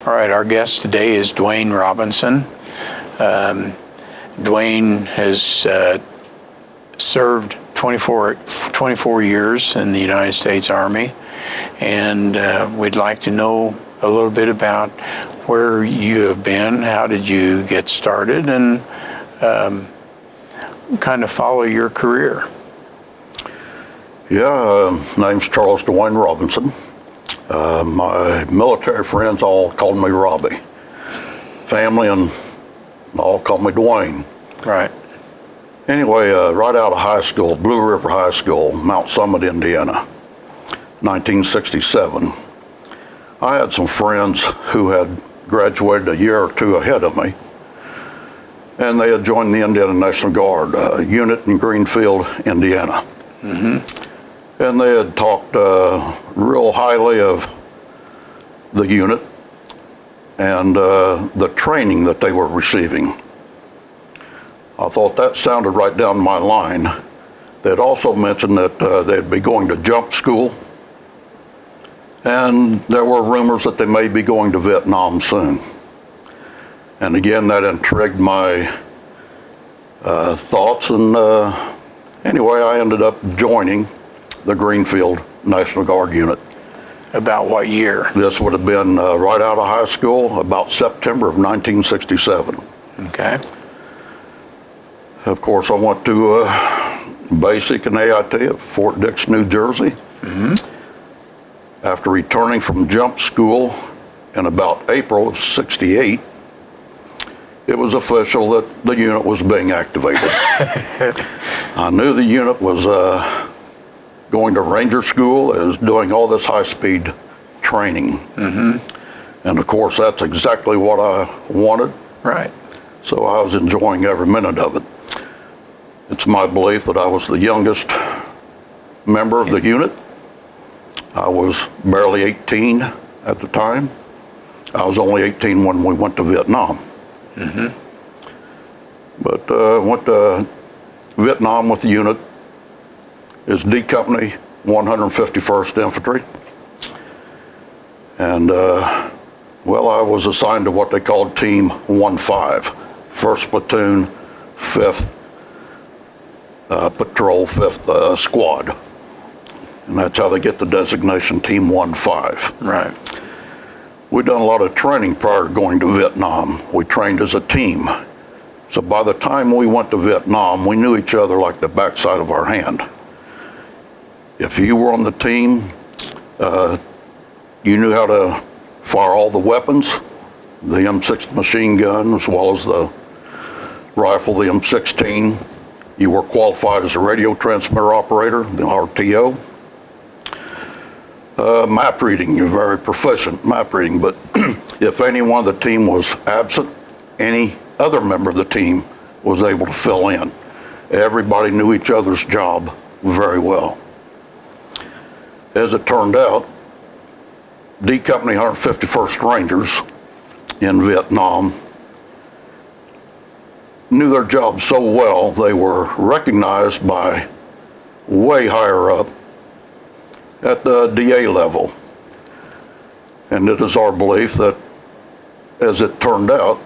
All right, our guest today is Duane Robinson. Duane has served 24 years in the United States Army, and we'd like to know a little bit about where you have been, how did you get started, and kind of follow your career. Yeah, name's Charles Duane Robinson. My military friends all called me Robbie. Family and all called me Duane. Right. Anyway, right out of high school, Blue River High School, Mount Summit, Indiana, 1967. I had some friends who had graduated a year or two ahead of me, and they had joined the Indiana National Guard unit in Greenfield, Indiana. Mm-hmm. And they had talked real highly of the unit and the training that they were receiving. I thought that sounded right down my line. They'd also mentioned that they'd be going to jump school, and there were rumors that they may be going to Vietnam soon. And again, that intrigued my thoughts, and anyway, I ended up joining the Greenfield National Guard unit. About what year? This would have been right out of high school, about September of 1967. Okay. Of course, I went to basic and AIT at Fort Dix, New Jersey. Mm-hmm. After returning from jump school in about April of '68, it was official that the unit was being activated. I knew the unit was going to Ranger School, is doing all this high-speed training. Mm-hmm. And of course, that's exactly what I wanted. Right. So I was enjoying every minute of it. It's my belief that I was the youngest member of the unit. I was barely 18 at the time. I was only 18 when we went to Vietnam. Mm-hmm. But went to Vietnam with the unit is D Company 151st Infantry. And, well, I was assigned to what they called Team 15, 1st Platoon, 5th Patrol, 5th Squad. And that's how they get the designation Team 15. Right. We'd done a lot of training prior to going to Vietnam. We trained as a team. So by the time we went to Vietnam, we knew each other like the backside of our hand. If you were on the team, you knew how to fire all the weapons, the M6 machine gun, as well as the rifle, the M16. You were qualified as a radio transmitter operator, the RTO. Map reading, you're very proficient map reading, but if any one of the team was absent, any other member of the team was able to fill in. Everybody knew each other's job very well. As it turned out, D Company 151st Rangers in Vietnam knew their job so well, they were recognized by way higher up at the DA level. And it is our belief that, as it turned out,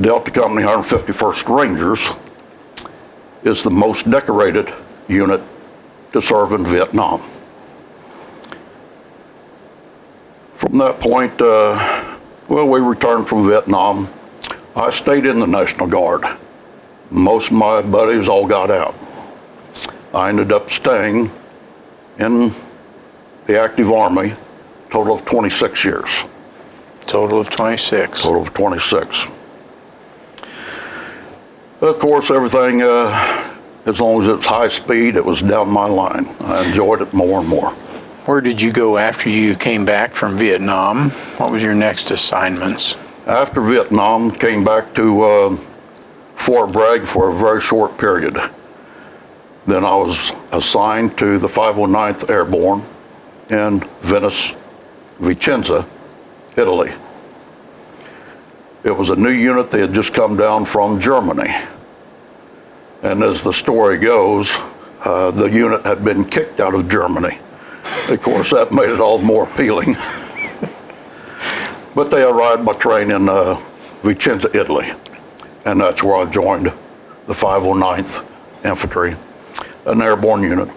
Delta Company 151st Rangers is the most decorated unit to serve in Vietnam. From that point, well, we returned from Vietnam. I stayed in the National Guard. Most of my buddies all got out. I ended up staying in the active Army, total of 26 years. Total of 26. Total of 26. Of course, everything, as long as it's high speed, it was down my line. I enjoyed it more and more. Where did you go after you came back from Vietnam? What was your next assignments? After Vietnam, came back to Fort Bragg for a very short period. Then I was assigned to the 509th Airborne in Venice, Vicenza, Italy. It was a new unit. They had just come down from Germany. And as the story goes, the unit had been kicked out of Germany. Of course, that made it all more appealing. But they arrived by train in Vicenza, Italy, and that's where I joined the 509th Infantry, an airborne unit.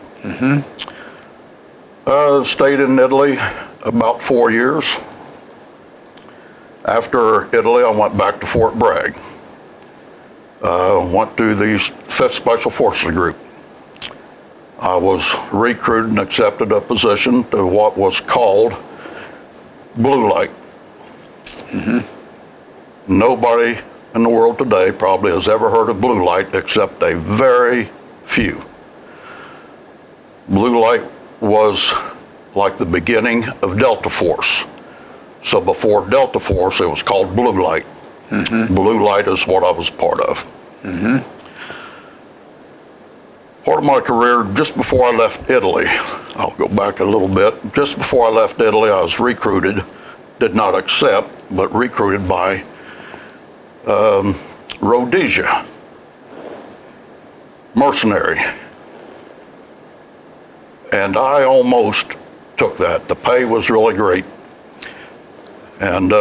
Stayed in Italy about 4 years. After Italy, I went back to Fort Bragg. Went to the 5th Special Forces Group. I was recruited and accepted a position to what was called Blue Light. Nobody in the world today probably has ever heard of Blue Light except a very few. Blue Light was like the beginning of Delta Force. So before Delta Force, it was called Blue Light. Blue Light is what I was part of. Part of my career, just before I left Italy, I'll go back a little bit. Just before I left Italy, I was recruited, did not accept, but recruited by Rhodesia, mercenary. And I almost took that. The pay was really great. And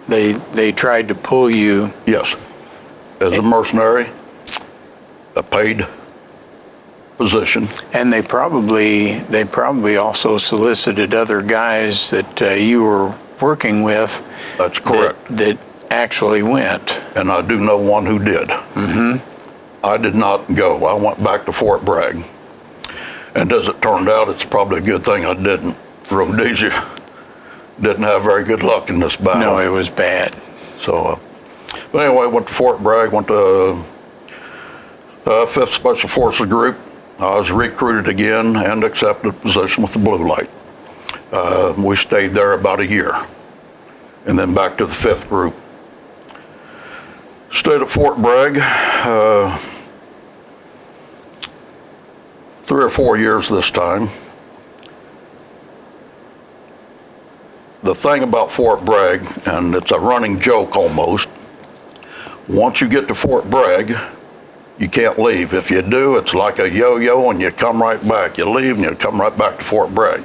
They tried to pull you. yes, as a mercenary, a paid position. And they probably also solicited other guys that you were working with. That's correct. That actually went. And I do know one who did. I did not go. I went back to Fort Bragg. And as it turned out, it's probably a good thing I didn't. Rhodesia didn't have very good luck in this battle. No, it was bad. So, but anyway, went to Fort Bragg, went to 5th Special Forces Group. I was recruited again and accepted a position with the Blue Light. We stayed there about a year, and then back to the 5th Group. Stayed at Fort Bragg 3 or 4 years this time. The thing about Fort Bragg, and it's a running joke almost, once you get to Fort Bragg, you can't leave. If you do, it's like a yo-yo and you come right back. You leave and you come right back to Fort Bragg.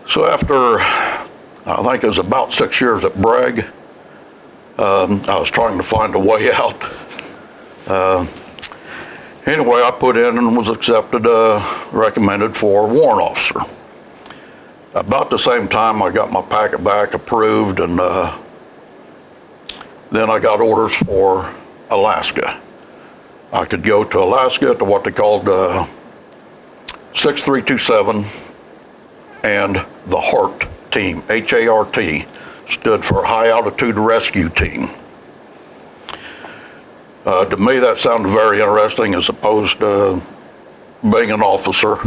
So after, I think it was about 6 years at Bragg, I was trying to find a way out. Anyway, I put in and was accepted, recommended for warrant officer. About the same time, I got my packet back approved, and then I got orders for Alaska. I could go to Alaska to what they called 6327 and the HART team, H-A-R-T, stood for High Altitude Rescue Team. To me, that sounded very interesting as opposed to being an officer.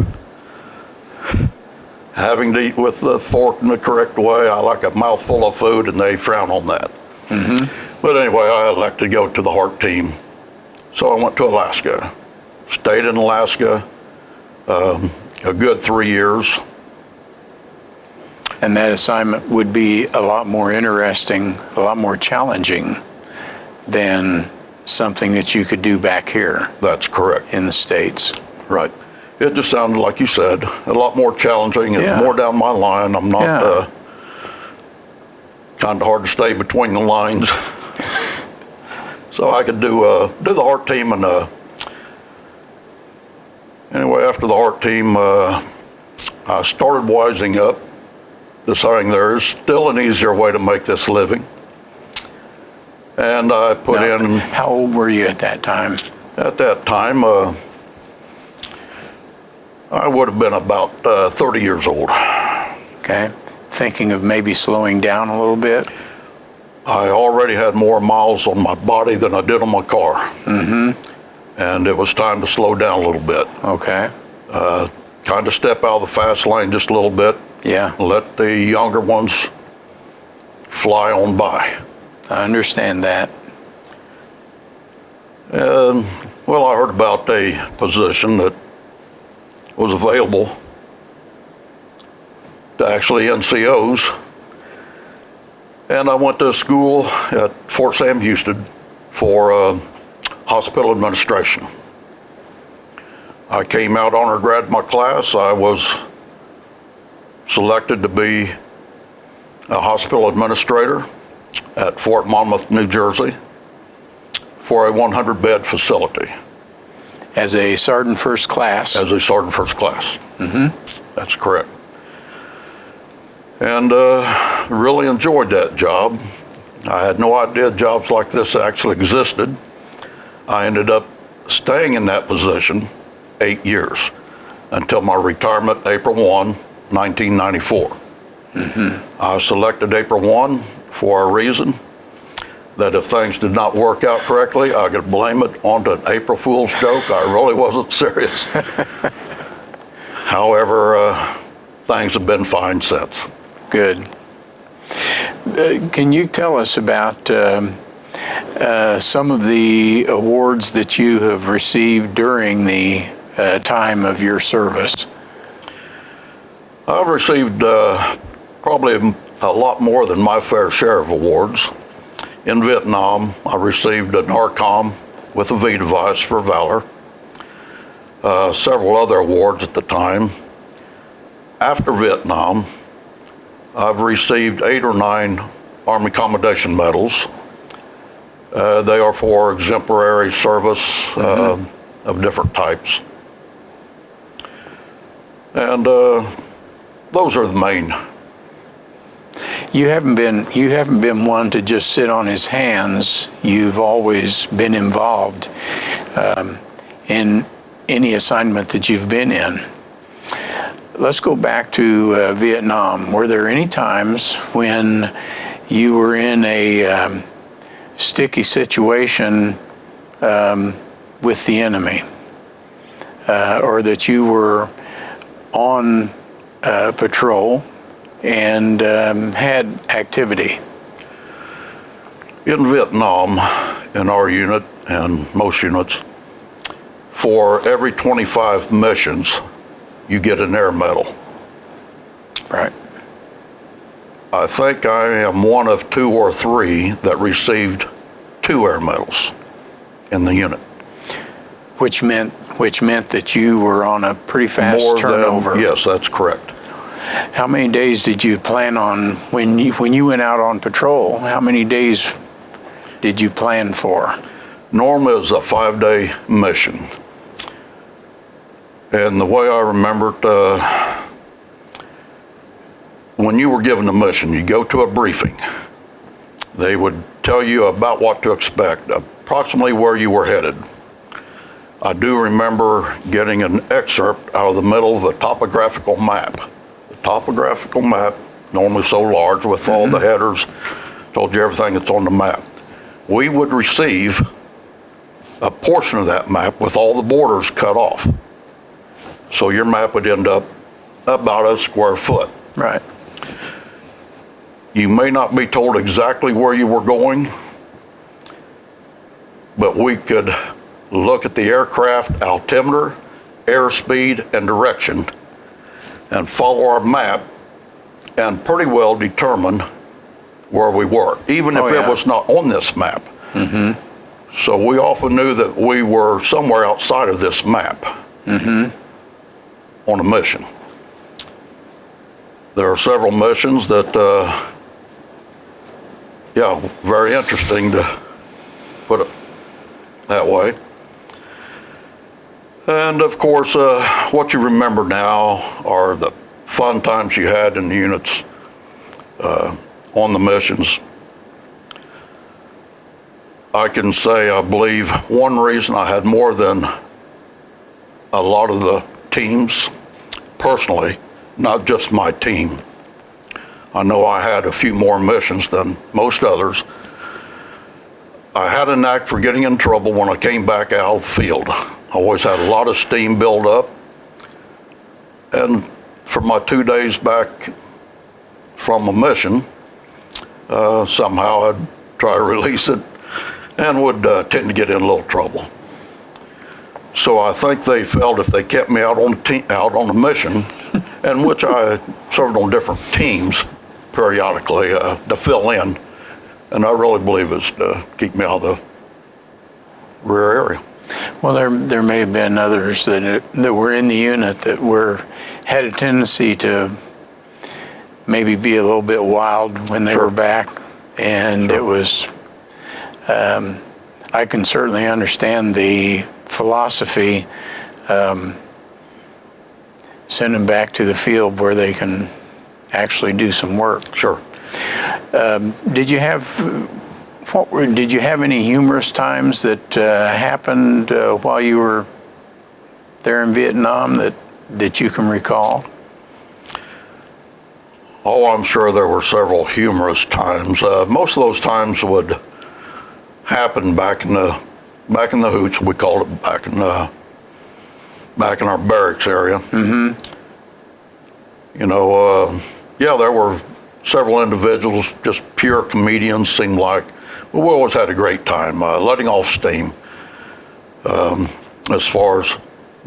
Having to eat with the fork in the correct way. I like a mouthful of food, and they frown on that. But anyway, I elected to go to the HART team. So I went to Alaska. Stayed in Alaska a good 3 years. And that assignment would be a lot more interesting, a lot more challenging than something that you could do back here That's correct. in the States. Right. It just sounded, like you said, a lot more challenging and Yeah. more down my line. I'm not, Yeah. kind of hard to stay between the lines. So I could do the HART team, and anyway, after the HART team, I started wising up, deciding there is still an easier way to make this living. And I put Now, in, how old were you at that time? at that time, I would have been about 30 years old. Okay. Thinking of maybe slowing down a little bit? I already had more miles on my body than I did on my car. And it was time to slow down a little bit. Okay. Kind of step out of the fast lane just a little bit. Yeah, Let the younger ones fly on by. I understand that. And, well, I heard about a position that was available to actually NCOs. And I went to school at Fort Sam Houston for hospital administration. I came out honor grad in my class. I was selected to be a hospital administrator at Fort Monmouth, New Jersey, for a 100-bed facility. As a sergeant first class? As a sergeant first class. That's correct. And really enjoyed that job. I had no idea jobs like this actually existed. I ended up staying in that position 8 years until my retirement April 1, 1994. I was selected April 1 for a reason, that if things did not work out correctly, I could blame it onto an April Fool's joke. I really wasn't serious. However, things have been fine since. Good. Can you tell us about some of the awards that you have received during the time of your service? I've received probably a lot more than my fair share of awards. In Vietnam, I received an ARCOM with a V device for valor, several other awards at the time. After Vietnam, I've received 8 or 9 Army Commendation Medals. They are for exemplary service of different types. And those are the main. You haven't been one to just sit on his hands. You've always been involved in any assignment that you've been in. Let's go back to Vietnam. Were there any times when you were in a sticky situation with the enemy, or that you were on patrol and had activity? In Vietnam, in our unit and most units, for every 25 missions, you get an air medal. Right. I think I am one of 2 or 3 that received 2 air medals in the unit. Which meant that you were on a pretty fast turnover. Yes, that's correct. How many days did you plan on when you went out on patrol? How many days did you plan for? Normally it was a 5-day mission. And the way I remember it, when you were given a mission, you go to a briefing. They would tell you about what to expect, approximately where you were headed. I do remember getting an excerpt out of the middle of a topographical map. The topographical map, normally so large with all the headers, told you everything that's on the map. We would receive a portion of that map with all the borders cut off. So your map would end up about a square foot. Right. You may not be told exactly where you were going, but we could look at the aircraft altimeter, airspeed, and direction, and follow our map and pretty well determine where we were, even if it was not on this map. So we often knew that we were somewhere outside of this map on a mission. There are several missions that, very interesting to put it that way. And of course, what you remember now are the fun times you had in the units on the missions. I can say, I believe, one reason I had more than a lot of the teams personally, not just my team. I know I had a few more missions than most others. I had a knack for getting in trouble when I came back out of the field. I always had a lot of steam build up. And for my 2 days back from a mission, somehow I'd try to release it and would tend to get in a little trouble. So I think they felt if they kept me out on a mission, and which I served on different teams periodically to fill in, and I really believe it's to keep me out of the rear area. Well, there may have been others that were in the unit that had a tendency to maybe be a little bit wild when they Sure. were back. And Sure. it was, I can certainly understand the philosophy, send them back to the field where they can actually do some work. Sure. Did you have any humorous times that happened while you were there in Vietnam that you can recall? Oh, I'm sure there were several humorous times. Most of those times would happen back in the hooch. We called it back in our barracks area. Mm-hmm. You know, yeah, there were several individuals, just pure comedians, seemed like. But we always had a great time, letting off steam. As far as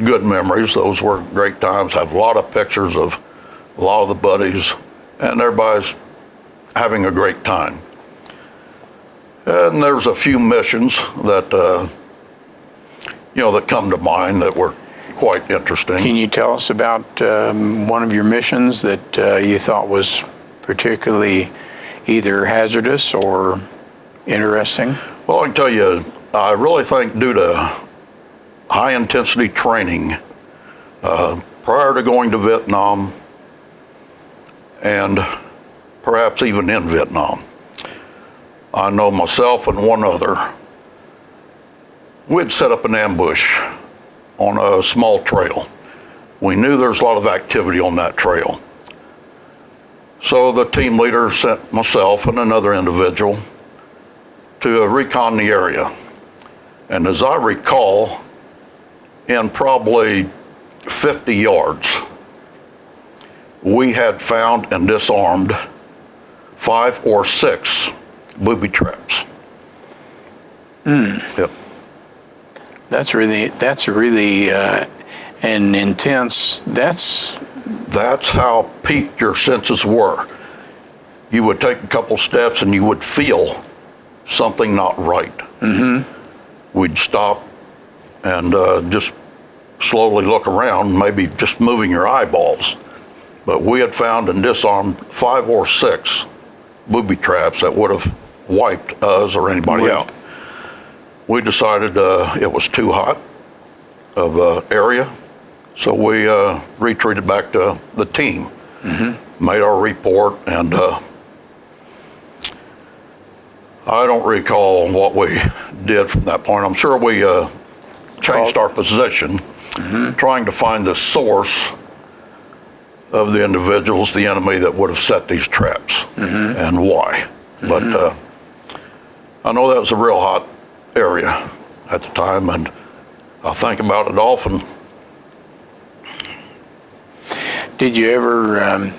good memories, those were great times. Have a lot of pictures of a lot of the buddies, and everybody's having a great time. And there's a few missions that, that come to mind that were quite interesting. Can you tell us about one of your missions that you thought was particularly either hazardous or interesting? Well, I can tell you, I really think due to high intensity training prior to going to Vietnam and perhaps even in Vietnam, I know myself and one other, we'd set up an ambush on a small trail. We knew there was a lot of activity on that trail. So the team leader sent myself and another individual to recon the area. And as I recall, in probably 50 yards, we had found and disarmed 5 or 6 booby traps. Yep. That's really an intense. That's how peaked your senses were. You would take a couple steps and you would feel something not right. Mm-hmm. We'd stop and just slowly look around, maybe just moving your eyeballs. But we had found and disarmed 5 or 6 booby traps that would have wiped us or anybody out. We decided it was too hot of an area, so we retreated back to the team, made our report, and I don't recall what we did from that point. I'm sure we changed our position, trying to find the source of the individuals, the enemy that would have set these traps, and why. But I know that was a real hot area at the time, and I think about it often. Did you ever,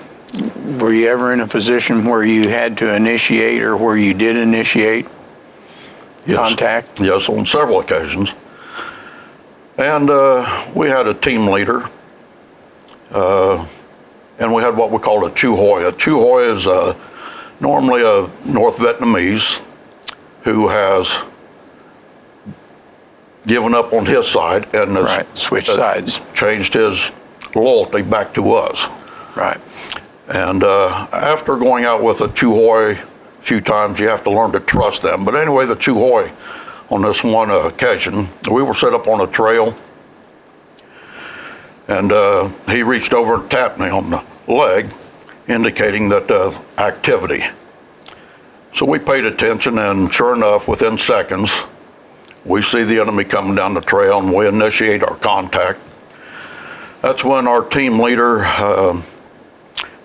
were you ever in a position where you had to initiate or where you did initiate contact? Yes, on several occasions. And we had a team leader, and we had what we called a Chu Hoi. A Chu Hoi is normally a North Vietnamese who has given up on his side and switched sides, changed his loyalty back to us. Right. And after going out with a Chu Hoi a few times, you have to learn to trust them. But anyway, the Chu Hoi, on this one occasion, we were set up on a trail, and he reached over and tapped me on the leg, indicating that activity. So we paid attention, and sure enough, within seconds, we see the enemy coming down the trail, and we initiate our contact. That's when our team leader,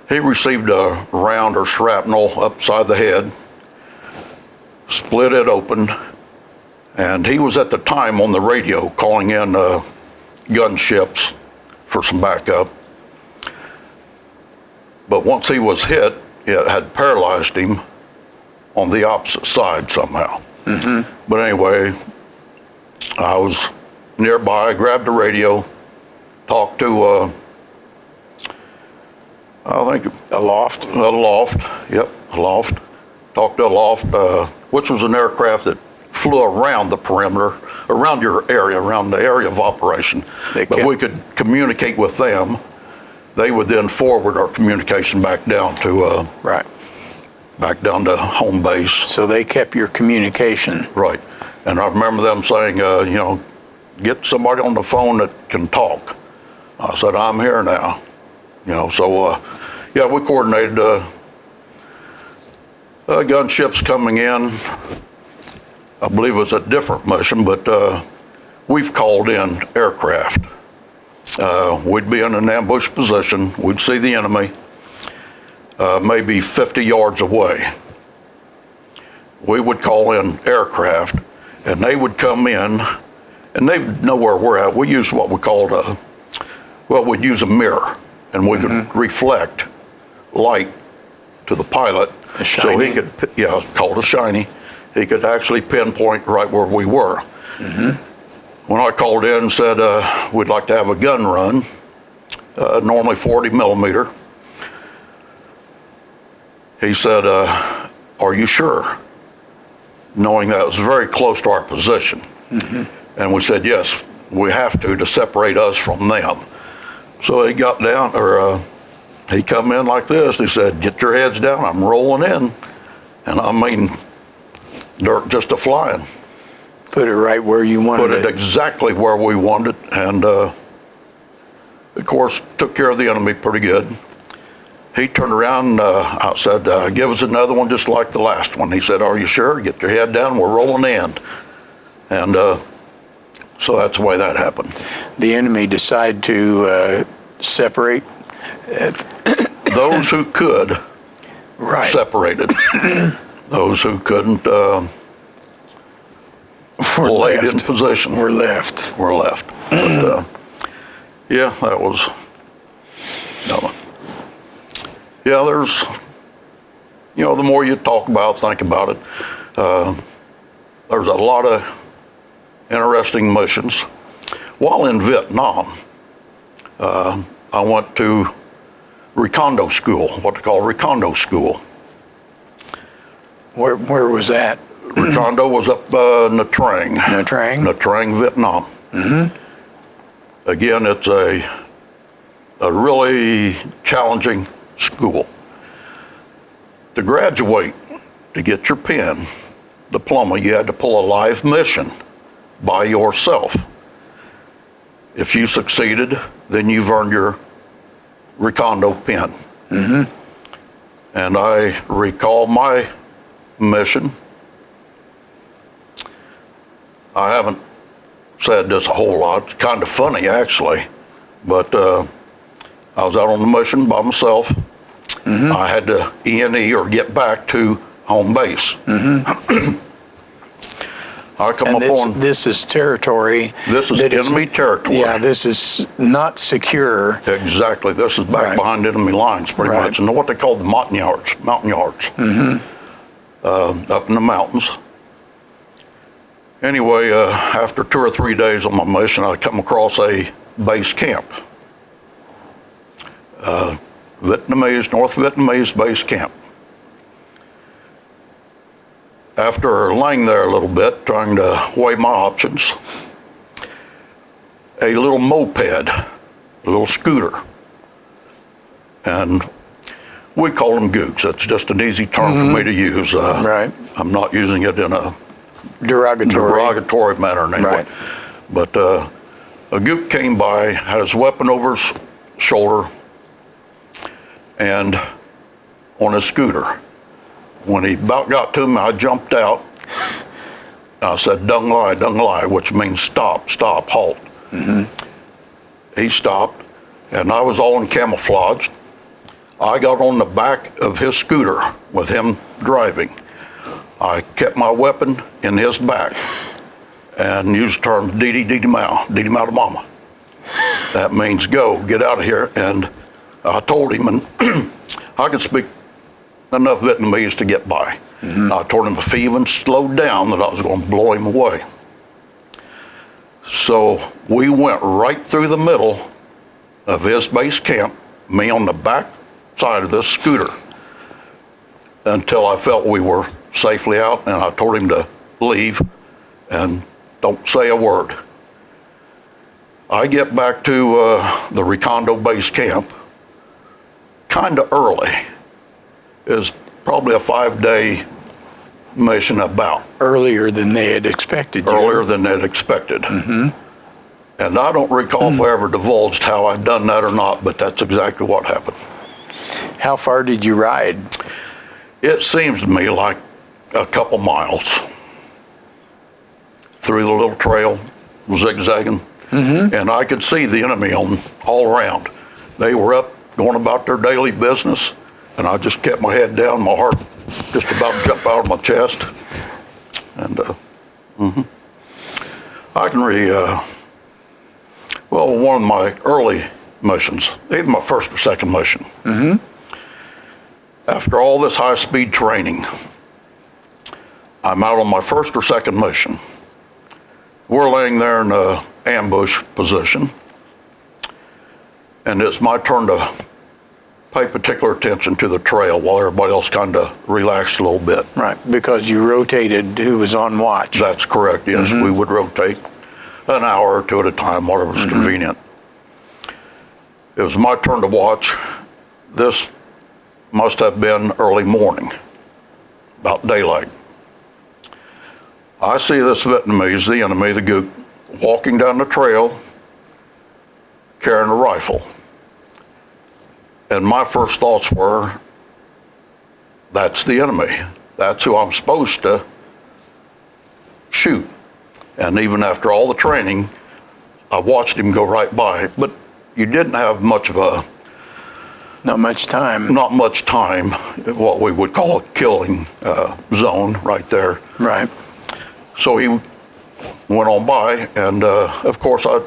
he received a round or shrapnel upside the head, split it open, and he was at the time on the radio calling in gunships for some backup. But once he was hit, it had paralyzed him on the opposite side somehow. But anyway, I was nearby, grabbed the radio, talked to, I think... Aloft? Aloft, yep, Aloft. Talked to Aloft, which was an aircraft that flew around the perimeter, around your area, around the area of operation. But we could communicate with them. they would then forward our communication back down to Right. home base. So they kept your communication. Right. And I remember them saying, get somebody on the phone that can talk. I said, I'm here now. So we coordinated gunships coming in. I believe it was a different mission, but we've called in aircraft. We'd be in an ambush position. We'd see the enemy maybe 50 yards away. We would call in aircraft, and they would come in, and they'd know where we're at. We used what we called we'd use a mirror, and we could reflect light to the pilot. A shiny? So he could, it's called a shiny. He could actually pinpoint right where we were. When I called in and said, we'd like to have a gun run, normally 40 millimeter, he said, are you sure? Knowing that it was very close to our position. And we said, yes, we have to separate us from them. So he got down, he come in like this. He said, get your heads down, I'm rolling in. And I mean, dirt just a-flying. Put it right where you wanted Put it exactly where we wanted it, and of course, took care of the enemy pretty good. He turned around, I said, give us another one just like the last one. He said, are you sure? Get your head down, we're rolling in. And so that's the way that happened. The enemy decided to separate? Those who could Right. separated. Those who couldn't We're laid in left. position. We're left. Were left. But, that was, there's, the more you talk about, think about it, there's a lot of interesting missions. While in Vietnam, I went to Recondo School, what they call Recondo School. Where was that? Recondo was up Nha Trang. Nha Trang? Nha Trang, Vietnam. Again, it's a really challenging school. To graduate, to get your PIN diploma, you had to pull a live mission by yourself. If you succeeded, then you've earned your Recondo PIN. And I recall my mission. I haven't said this a whole lot. It's kind of funny, actually. But I was out on the mission by myself. I had to E&E or get back to home base. I come And upon this is territory. this is that is- enemy territory. Yeah, this is not secure. Exactly. This is back Right. behind enemy lines, pretty Right. much, and what they call the mountain yards. Up in the mountains. Anyway, after 2 or 3 days on my mission, I come across a base camp. North Vietnamese base camp. After laying there a little bit, trying to weigh my options, a little moped, a little scooter, and we call them gooks. That's just an easy term for me to use. Right. I'm not using it in a Derogatory. manner in any way. Right. But a gook came by, had his weapon over his shoulder, and on his scooter. When he about got to me, I jumped out. I said, dung lie, which means stop, halt. He stopped, and I was all in camouflage. I got on the back of his scooter with him driving. I kept my weapon in his back and used the term Didi Mao to mama. That means go, get out of here. And I told him, and I could speak enough Vietnamese to get by. I told him if he even slowed down that I was going to blow him away. So we went right through the middle of his base camp, me on the back side of this scooter, until I felt we were safely out, and I told him to leave and don't say a word. I get back to the Recondo base camp, kind of early. Is probably a 5-day mission about. Earlier than they had expected. Earlier than they'd expected. And I don't recall if I ever divulged how I'd done that or not, but that's exactly what happened. How far did you ride? It seems to me like a couple miles through the little trail, zigzagging, and I could see the enemy all around. They were up, going about their daily business, and I just kept my head down, my heart just about to jump out of my chest. And I can one of my early missions, either my first or second mission, after all this high-speed training, I'm out on my first or second mission. We're laying there in an ambush position, and it's my turn to pay particular attention to the trail while everybody else kind of relaxed a little bit. Right, because you rotated who was on watch. That's correct, yes. We would rotate an hour or two at a time, whatever was convenient. It was my turn to watch. This must have been early morning, about daylight. I see this Vietnamese, the enemy, the gook, walking down the trail carrying a rifle. And my first thoughts were, that's the enemy. That's who I'm supposed to shoot. And even after all the training, I watched him go right by. But you didn't have much of a... Not much time. Not much time, what we would call a killing zone right there. Right. So he went on by, and of course I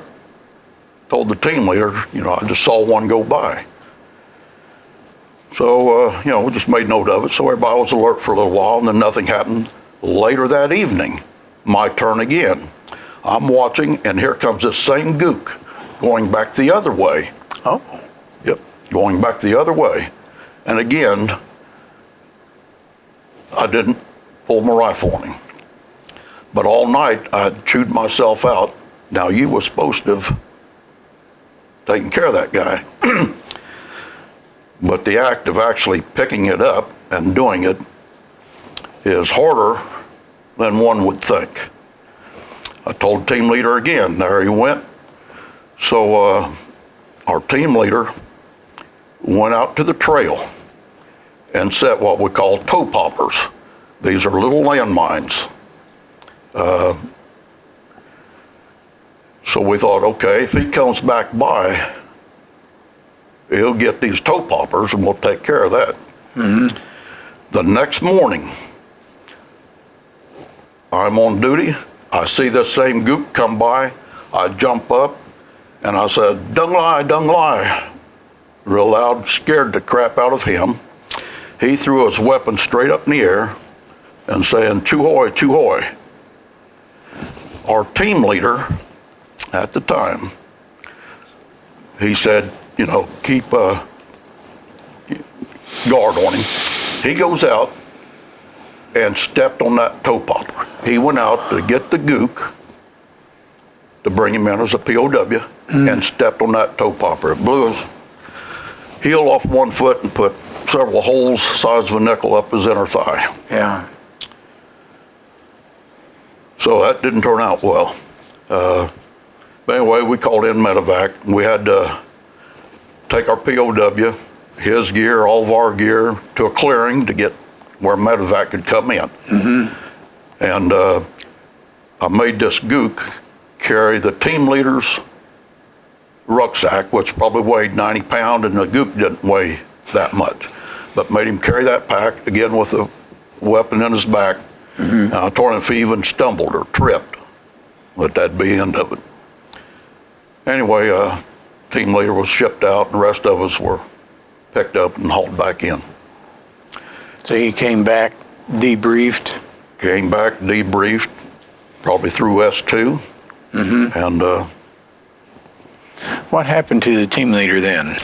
told the team leader, I just saw one go by. So, we just made note of it, so everybody was alert for a little while, and then nothing happened. Later that evening, my turn again. I'm watching, and here comes this same gook going back the other way. Oh. Yep, going back the other way. And again, I didn't pull my rifle on him. But all night, I chewed myself out. Now, you were supposed to have taken care of that guy. But the act of actually picking it up and doing it is harder than one would think. I told the team leader again, there he went. So our team leader went out to the trail and set what we call toe poppers. These are little landmines. So we thought, okay, if he comes back by, he'll get these toe poppers and we'll take care of that. The next morning, I'm on duty. I see this same gook come by. I jump up and I said, "Dung Lai, Dung Lai," real loud, scared the crap out of him. He threw his weapon straight up in the air and saying, "Chu hoi, chu hoi." Our team leader at the time, he said, keep a guard on him. He goes out and stepped on that toe popper. He went out to get the gook to bring him in as a POW and stepped on that toe popper. It blew his heel off one foot and put several holes the size of a nickel up his inner thigh. Yeah. So that didn't turn out well. But anyway, we called in medevac. We had to take our POW, his gear, all of our gear, to a clearing to get where medevac could come in. And I made this gook carry the team leader's rucksack, which probably weighed 90 pounds, and the gook didn't weigh that much. But made him carry that pack, again with a weapon in his back. And I told him if he even stumbled or tripped, that that'd be the end of it. Anyway, team leader was shipped out, and the rest of us were picked up and hauled back in. So he came back, debriefed? Came back, debriefed, probably through S2. And what happened to the team leader then?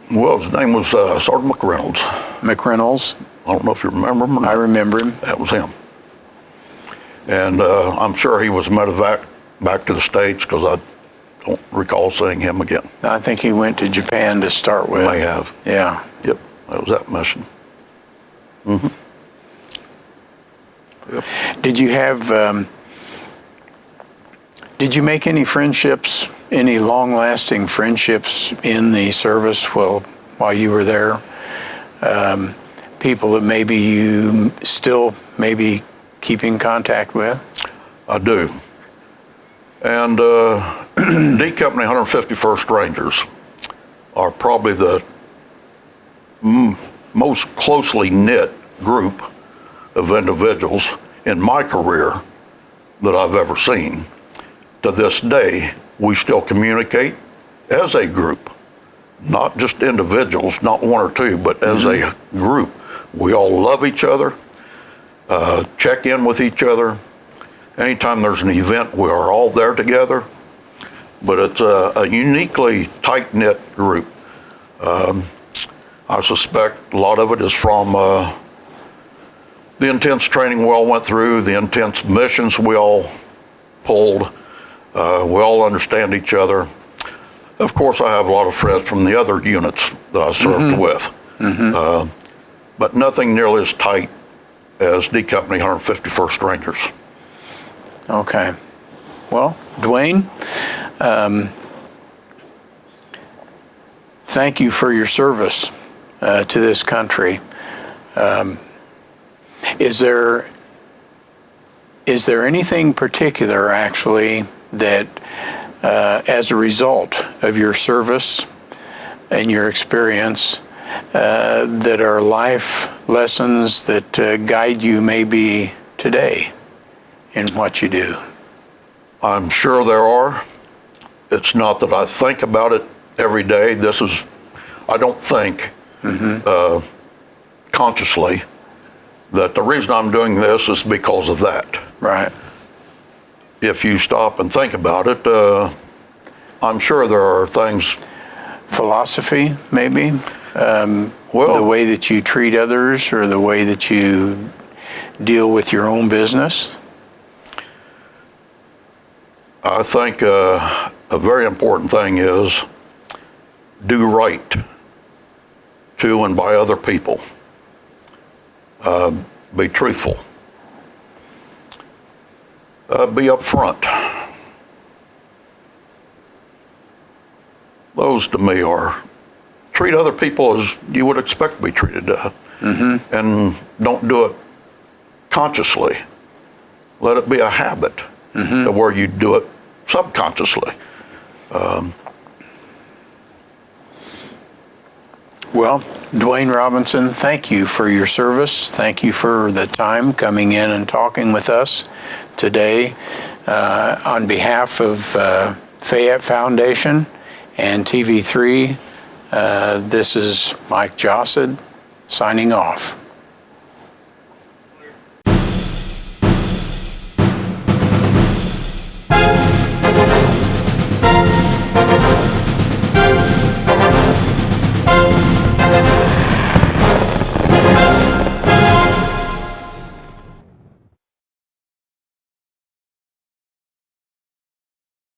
Well, his name was Sergeant McReynolds. McReynolds? I don't know if you remember him or not. I remember him. That was him. And I'm sure he was medevac back to the States, because don't recall seeing him again. I think he went to Japan to start with. May have. Yeah. Yep, that was that mission. Mm-hmm. Yep. Did you make any friendships, any long-lasting friendships in the service while you were there? People that maybe you still maybe keep in contact with? I do. And D Company 151st Rangers are probably the most closely knit group of individuals in my career that I've ever seen. To this day, we still communicate as a group, not just individuals, not one or two, but as a group. We all love each other, check in with each other. Anytime there's an event, we are all there together. But it's a uniquely tight-knit group. I suspect a lot of it is from the intense training we all went through, the intense missions we all pulled. We all understand each other. Of course, I have a lot of friends from the other units that I served with. But nothing nearly as tight as D Company 151st Rangers. Okay. Well, Duane, thank you for your service to this country. Is there anything particular, actually, that as a result of your service and your experience, that are life lessons that guide you maybe today in what you do? I'm sure there are. It's not that I think about it every day. I don't think consciously that the reason I'm doing this is because of that. Right. If you stop and think about it, I'm sure there are things. Philosophy, maybe? Well, the way that you treat others or the way that you deal with your own business? I think a very important thing is do right to and by other people. Be truthful. Be upfront. Those to me are treat other people as you would expect to be treated, and don't do it consciously. Let it be a habit to where you do it subconsciously. Well, Duane Robinson, thank you for your service. Thank you for the time coming in and talking with us today. On behalf of Fayette Foundation and TV3, this is Mike Jossett signing off.